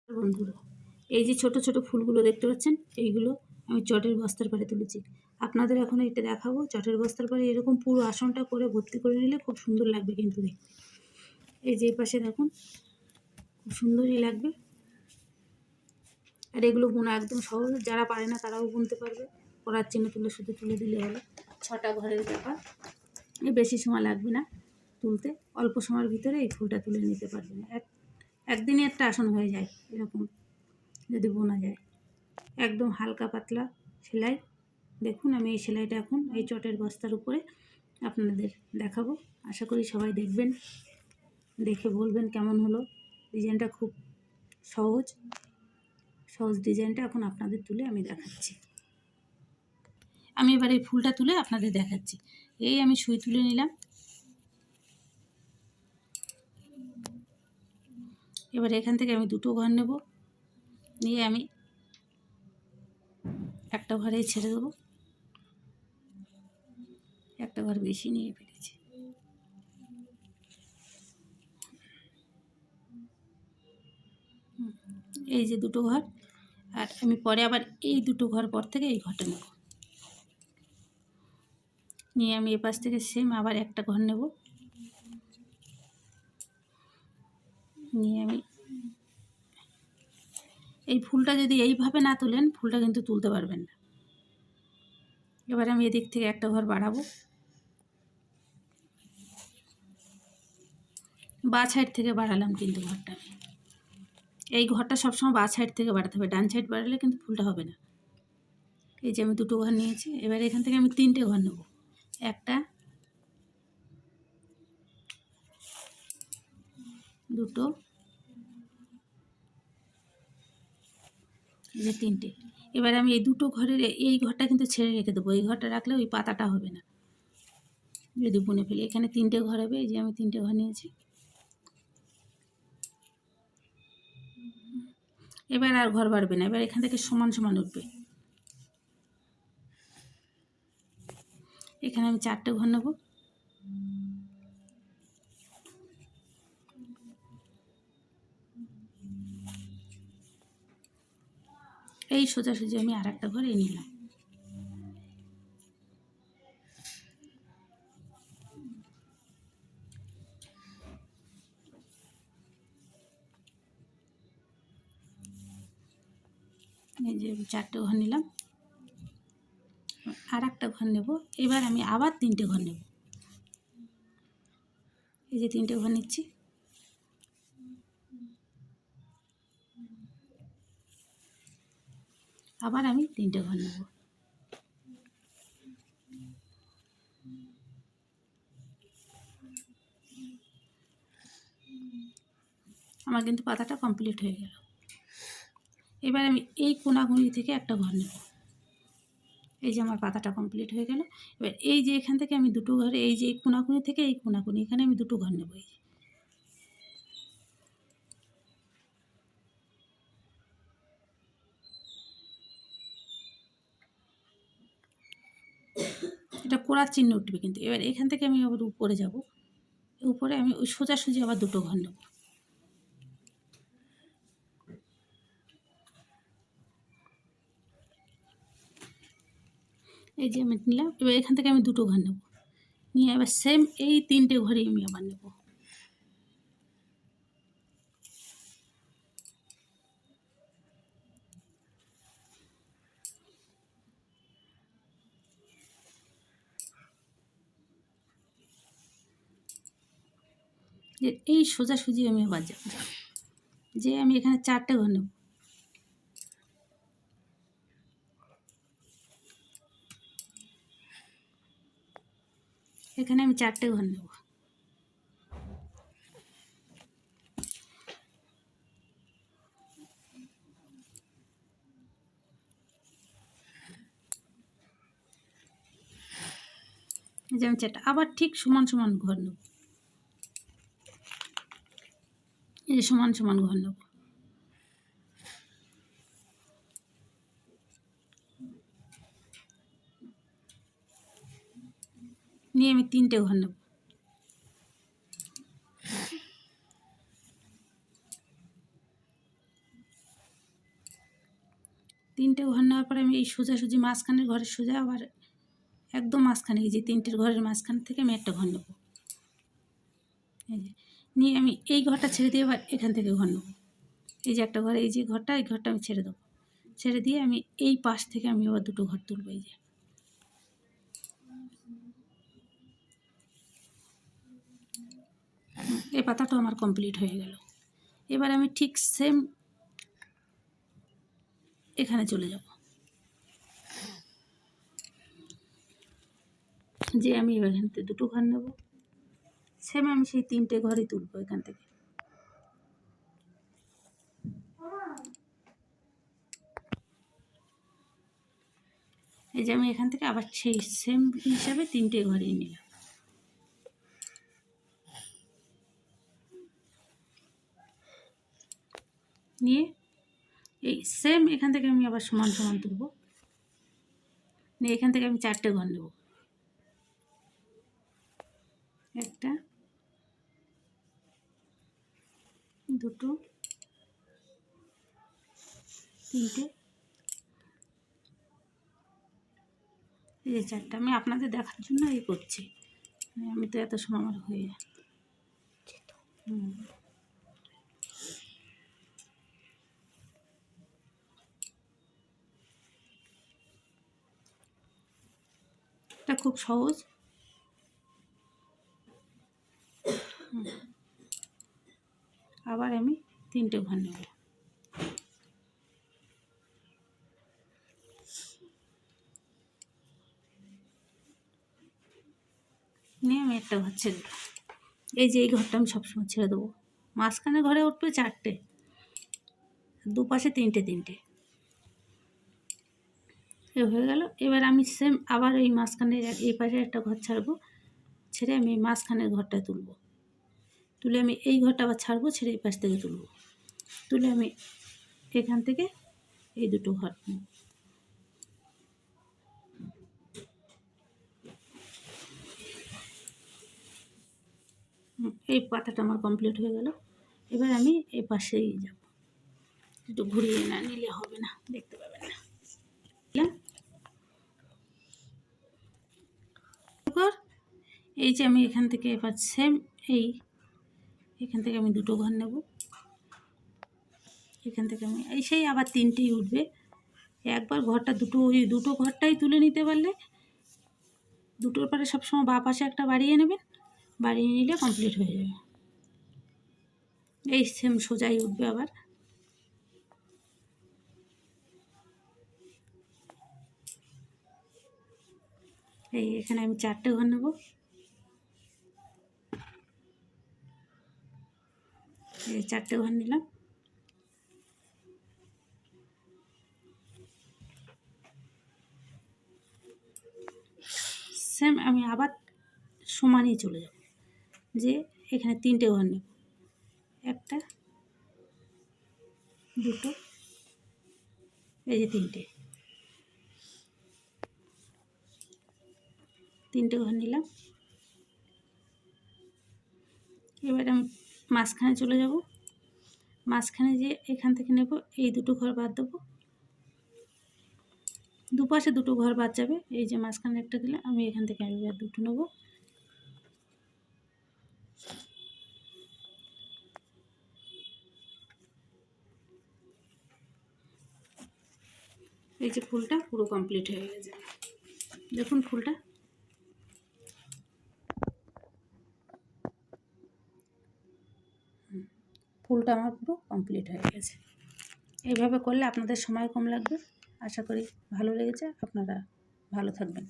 বন্ধুরা, এই যে ছোট ছোট ফুলগুলো দেখতে পাচ্ছেন, এইগুলো আমি চটের বস্তার পাড়ে তুলেছি। আপনাদের এখন এটা দেখাবো। চটের বস্তার পাড়ে এরকম পুরো আসনটা করে ভর্তি করে নিলে খুব সুন্দর লাগবে কিন্তু দেখতে। এই যে পাশে দেখুন, খুব সুন্দরই লাগবে। আর এগুলো বোনা একদম সহজ, যারা পারে না তারাও বুনতে পারবে। করার চিহ্ন তুলে শুধু তুলে দিলে হলো। 6টা ঘরের ব্যাপার, এই বেশি সময় লাগবে না তুলতে। অল্প সময়ের ভিতরে এই ফুলটা তুলে নিতে পারবেন। একদিনে একটা আসন হয়ে যায় এরকম যদি বোনা যায়। একদম হালকা পাতলা সেলাই। দেখুন, আমি এই সেলাইটা এখন এই চটের বস্তার উপরে আপনাদের দেখাবো। আশা করি সবাই দেখবেন, দেখে বলবেন কেমন হলো। ডিজাইনটা খুব সহজ ডিজাইনটা এখন আপনাদের তুলে আমি দেখাচ্ছি। আমি এবার এই ফুলটা তুলে আপনাদের দেখাচ্ছি। এই আমি সুই তুলে নিলাম। এবার এখান থেকে আমি দুটো ঘর নেব, নিয়ে আমি একটা ঘরেই ছেড়ে দেবো। একটা ঘর বেশি নিয়ে ফেলেছি। এই যে দুটো ঘর, আর আমি পরে আবার এই দুটো ঘর পর থেকে এই ঘরটা নেব। নিয়ে আমি এপাশ থেকে সেম আবার একটা ঘর নেব, নিয়ে আমি এই ফুলটা যদি এইভাবে না তোলেন, ফুলটা কিন্তু তুলতে পারবেন না। এবার আমি এদিক থেকে একটা ঘর বাড়াবো, বা সাইড থেকে বাড়ালাম কিন্তু ঘরটা। এই ঘরটা সবসময় বা সাইড থেকে বাড়াতে হবে, ডান সাইড বাড়ালে কিন্তু ফুলটা হবে না। এই যে আমি দুটো ঘর নিয়েছি, এবার এখান থেকে আমি 3টে ঘর নেব। একটা, দুটো, এই যে 3টে। এবার আমি এই দুটো ঘরের এই ঘরটা কিন্তু ছেড়ে রেখে দেবো। এই ঘরটা রাখলে ওই পাতাটা হবে না যদি বুনে ফেলি। এখানে 3টে ঘর হবে। এই যে আমি 3টে ঘর নিয়েছি। এবার আর ঘর বাড়বে না, এবার এখান থেকে সমান সমান উঠবে। এখানে আমি 4টে ঘর নেব। এই সোজাসুজি আমি আর একটা ঘর নিয়ে নিলাম। এই যে 4টে ঘর নিলাম, আর একটা ঘর নেব। এবার আমি আবার 3টে ঘর নেব। এই যে 3টে ঘর নিচ্ছি। আবার আমি 3টে ঘর নেব। আমার কিন্তু পাতাটা কমপ্লিট হয়ে গেল। এবার আমি এই কোনাকুনি থেকে একটা ঘর নেব। এই যে আমার পাতাটা কমপ্লিট হয়ে গেল। এবার এই যে এখান থেকে আমি দুটো ঘরে, এই যে কোনাকুনি থেকে এই কোনাকুনি, এখানে আমি দুটো ঘর নেব। এটা কোড়ার চিহ্ন উঠবে কিন্তু। এবার এখান থেকে আমি আবার উপরে যাব। উপরে আমি ওই সোজাসুজি আবার দুটো ঘর নেব। এই যে আমি নিলাম। এবার এখান থেকে আমি দুটো ঘর নেব, নিয়ে এবার সেম এই 3টে ঘরই আমি আবার নেব। যে এই সোজাসুজি আমি আবার যাব, যে আমি এখানে 4টে ঘর নেব। এখানে আমি 4টে ঘর নেব। যে আমি 4টা আবার ঠিক সমান সমান ঘর নেব। এই যে সমান সমান ঘর নেব। নিয়ে আমি 3টে ঘর নেব। তিনটে ঘর নেওয়ার পরে আমি এই সোজাসুজি মাঝখানের ঘরের সোজা আবার একদম মাঝখানে, এই যে তিনটের ঘরের মাঝখান থেকে আমি একটা ঘর নেব। এই যে নিয়ে আমি এই ঘরটা ছেড়ে দিয়ে আবার এখান থেকে ঘর নেব। এই যে একটা ঘর, এই যে ঘরটা, এই ঘরটা আমি ছেড়ে দেবো। ছেড়ে দিয়ে আমি এই পাশ থেকে আমি আবার দুটো ঘর তুলবো। এই যে এই পাতাটা আমার কমপ্লিট হয়ে গেল। এবার আমি ঠিক সেম এখানে চলে যাব, যে আমি এবার এখান থেকে দুটো ঘর নেব। সেম আমি সেই তিনটে ঘরই তুলবো এখান থেকে। এই যে আমি এখান থেকে আবার সেই সেম হিসাবে তিনটে ঘরই নিলাম। নিয়ে এই সেম এখান থেকে আমি আবার সমান সমান তুলব। নিয়ে এখান থেকে আমি চারটে ঘর নেব। একটা, দুটো, তিনটে, এই যে চারটে। আমি আপনাদের দেখার জন্য এই করছি, আমি তো এত সময় আমার হয়ে যায়। এটা খুব সহজ। আবার আমি তিনটে ঘর নেব। নিয়ে আমি একটা ঘর ছেড়ে দেবো। এই যে এই ঘরটা আমি সবসময় ছেড়ে দেবো। মাঝখানে ঘরে উঠবে চারটে, দুপাশে তিনটে তিনটে, এ হয়ে গেল। এবার আমি সেম আবার এই মাঝখানে এই পাশে একটা ঘর ছাড়বো, ছেড়ে আমি এই মাঝখানের ঘরটা তুলব। তুলে আমি এই ঘরটা আবার ছাড়বো, ছেড়ে এই পাশ থেকে তুলব। তুলে আমি এখান থেকে এই দুটো ঘর নেব। এই পাতাটা আমার কমপ্লিট হয়ে গেল। এবার আমি এই পাশেই যাব, একটু ঘুরিয়ে না নিলে হবে না, দেখতে পাবেন না। এই যে আমি এখান থেকে এবার সেম এখান থেকে আমি দুটো ঘর নেব। এখান থেকে আমি এই সেই আবার তিনটেই উঠবে। একবার ঘরটা দুটো, ওই দুটো ঘরটাই তুলে নিতে পারলে দুটোর পরে সবসময় বাঁ পাশে একটা বাড়িয়ে নেবেন, বাড়িয়ে নিলে কমপ্লিট হয়ে যাবে। এই সেম সোজাই উঠবে আবার। এই এখানে আমি চারটে ঘর নেব। এই চারটে ঘর নিলাম। সেম আমি আবার সমানই চলে যাব, যে এখানে তিনটে ঘর নেব। একটা, দুটো, এই যে তিনটে ঘর নিলাম। এবার আমি মাঝখানে চলে যাব। মাঝখানে যে এখান থেকে নেব, এই দুটো ঘর বাদ দেবো। দুপাশে দুটো ঘর বাদ যাবে। এই যে মাঝখানে একটা দিলে আমি এখান থেকে এবার দুটো নেব। এই যে ফুলটা পুরো কমপ্লিট হয়ে গেছে, দেখুন ফুলটা। ফুলটা আমার পুরো কমপ্লিট হয়ে গেছে। এইভাবে করলে আপনাদের সময় কম লাগবে। আশা করি ভালো লেগেছে, আপনারা ভালো থাকবেন।